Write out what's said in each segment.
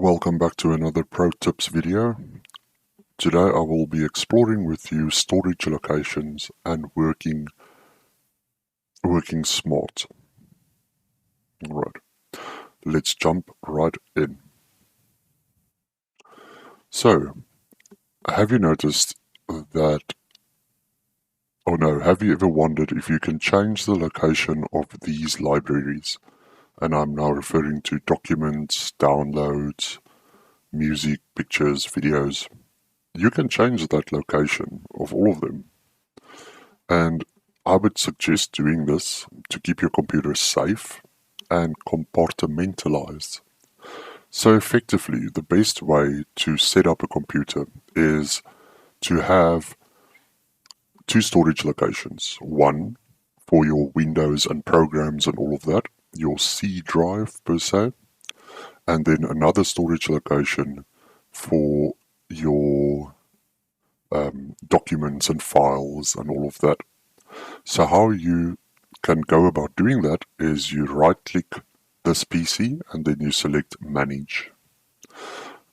Welcome back to another Pro Tips video. Today I will be exploring with you storage locations and working smart. Alright, let's jump right in. So, have you noticed that, have you ever wondered if you can change the location of these libraries? And I'm now referring to documents, downloads, music, pictures, videos. You can change that location of all of them. And I would suggest doing this to keep your computer safe and compartmentalized. So effectively, the best way to set up a computer is to have two storage locations. One for your Windows and programs and all of that, your C drive per se, and then another storage location for your documents and files and all of that. So how you can go about doing that is you right click this PC and then you select manage.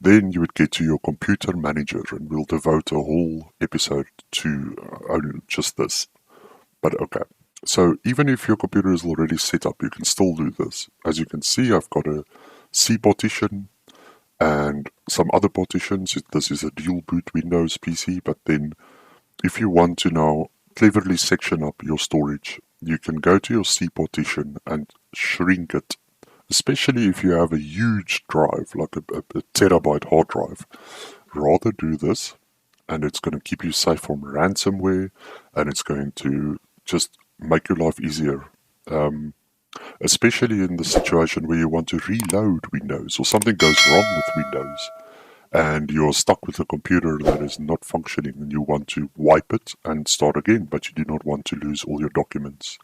Then you would get to your computer manager, and we'll devote a whole episode to only just this. But okay, so even if your computer is already set up, you can still do this. As you can see, I've got a C partition and some other partitions. This is a dual boot Windows PC, but then if you want to now cleverly section up your storage, you can go to your C partition and shrink it, especially if you have a huge drive, like a terabyte hard drive. Rather do this, and it's going to keep you safe from ransomware, and it's going to just make your life easier. Especially in the situation where you want to reload Windows or something goes wrong with Windows and you're stuck with a computer that is not functioning and you want to wipe it and start again, but you do not want to lose all your documents.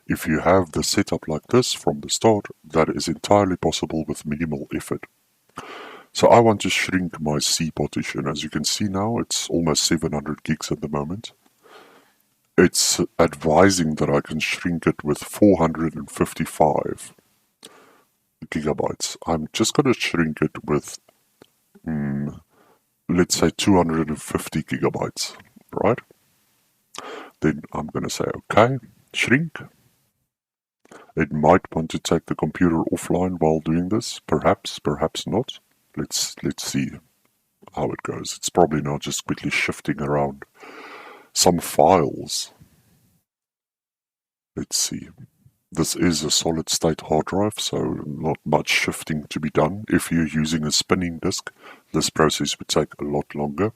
If you have the setup like this from the start, that is entirely possible with minimal effort. So I want to shrink my C partition. As you can see now, it's almost 700 gigs at the moment. It's advising that I can shrink it with 455 gigabytes. I'm just going to shrink it with, let's say 250 gigabytes, right? Then I'm going to say, okay, shrink. It might want to take the computer offline while doing this. Perhaps, perhaps not. Let's see how it goes. It's probably not just quickly shifting around some files. Let's see. This is a solid state hard drive, so not much shifting to be done. If you're using a spinning disk, this process would take a lot longer.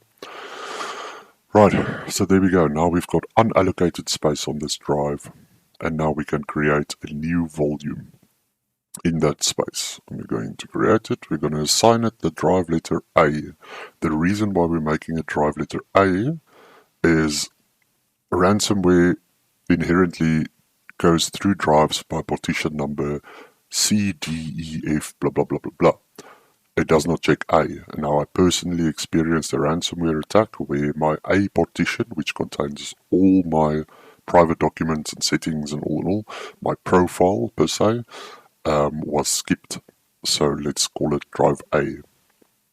Right, so there we go. Now we've got unallocated space on this drive, and now we can create a new volume in that space. We're going to create it. We're going to assign it the drive letter A. The reason why we're making it drive letter A is ransomware inherently goes through drives by partition number C, D, E, F, blah, blah, blah, blah, blah. It does not check A. Now, I personally experienced a ransomware attack where my A partition, which contains all my private documents and settings and all in all, my profile per se, was skipped. So let's call it drive A.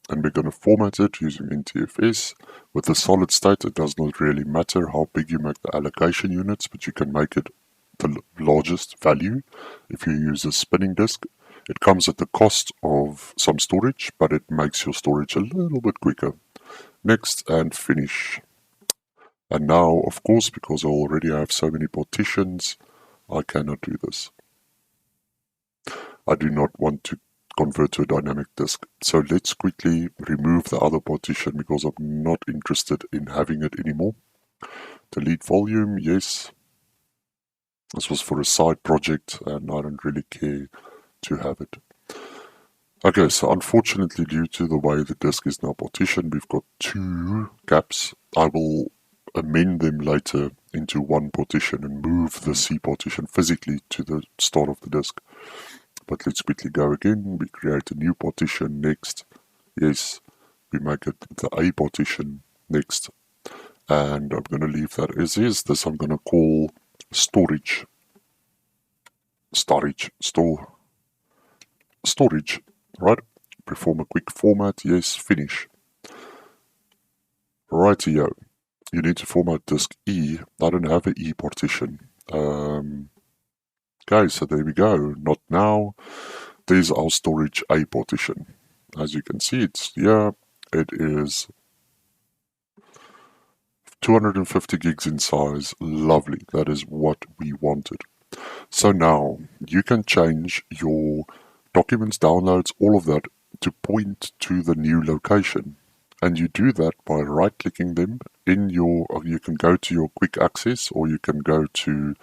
And we're going to format it using NTFS. With the solid state, it does not really matter how big you make the allocation units, but you can make it the largest value if you use a spinning disk. It comes at the cost of some storage, but it makes your storage a little bit quicker. Next and finish. And now, of course, because I already have so many partitions, I cannot do this. I do not want to convert to a dynamic disk. So let's quickly remove the other partition because I'm not interested in having it anymore. Delete volume, yes. This was for a side project and I don't really care to have it. Okay, so unfortunately due to the way the disk is now partitioned, we've got two gaps. I will amend them later into one partition and move the C partition physically to the start of the disk. But let's quickly go again. We create a new partition next. Yes, we make it the A partition next. And I'm going to leave that as is. This I'm going to call storage, right? Perform a quick format, yes, finish. Rightio. You need to format disk E. I don't have an E partition. Okay, so there we go. Not now. There's our storage A partition. As you can see, it's here. It is 250 gigs in size. Lovely. That is what we wanted. So now you can change your documents, downloads, all of that to point to the new location. And you do that by right-clicking them in your, you can go to your quick access, or you can go to,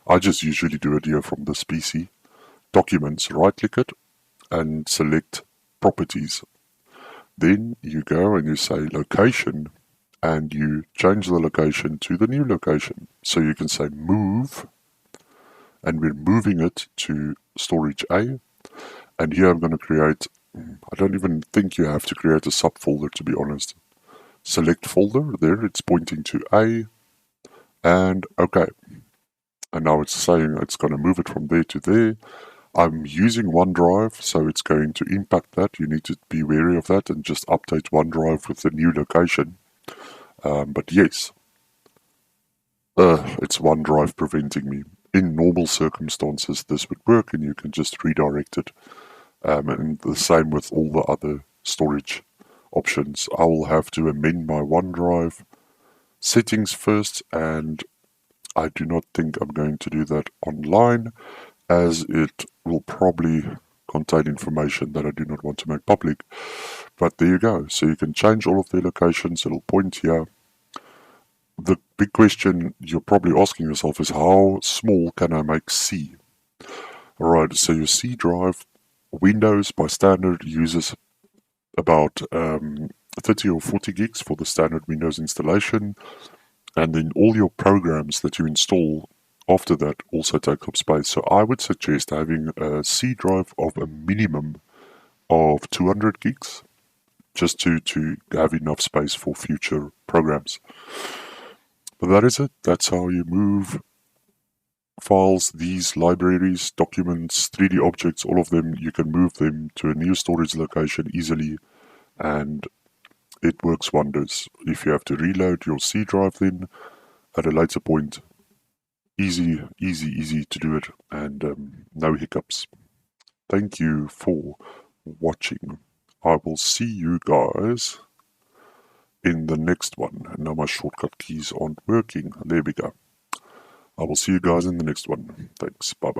I just usually do it here from this PC, documents, right-click it and select properties. Then you go and you say location, and you change the location to the new location. So you can say move, and we're moving it to storage A. And here I'm going to create, I don't even think you have to create a subfolder, to be honest. Select folder, there it's pointing to A, and okay. And now it's saying it's going to move it from there to there. I'm using OneDrive, so it's going to impact that. You need to be wary of that and just update OneDrive with the new location. But yes, it's OneDrive preventing me. In normal circumstances, this would work, and you can just redirect it. And the same with all the other storage options. I will have to amend my OneDrive settings first, and I do not think I'm going to do that online, as it will probably contain information that I do not want to make public. But there you go. So you can change all of their locations. It'll point here. The big question you're probably asking yourself is, how small can I make C? Alright, so your C drive, Windows by standard uses about 30 or 40 gigs for the standard Windows installation, and then all your programs that you install after that also take up space. So I would suggest having a C drive of a minimum of 200 gigs, just to have enough space for future programs. But that is it. That's how you move files, these libraries, documents, 3D objects, all of them. You can move them to a new storage location easily, and it works wonders. If you have to reload your C drive then at a later point, easy to do it, and no hiccups. Thank you for watching. I will see you guys in the next one. And now my shortcut keys aren't working. There we go. I will see you guys in the next one. Thanks. Bye.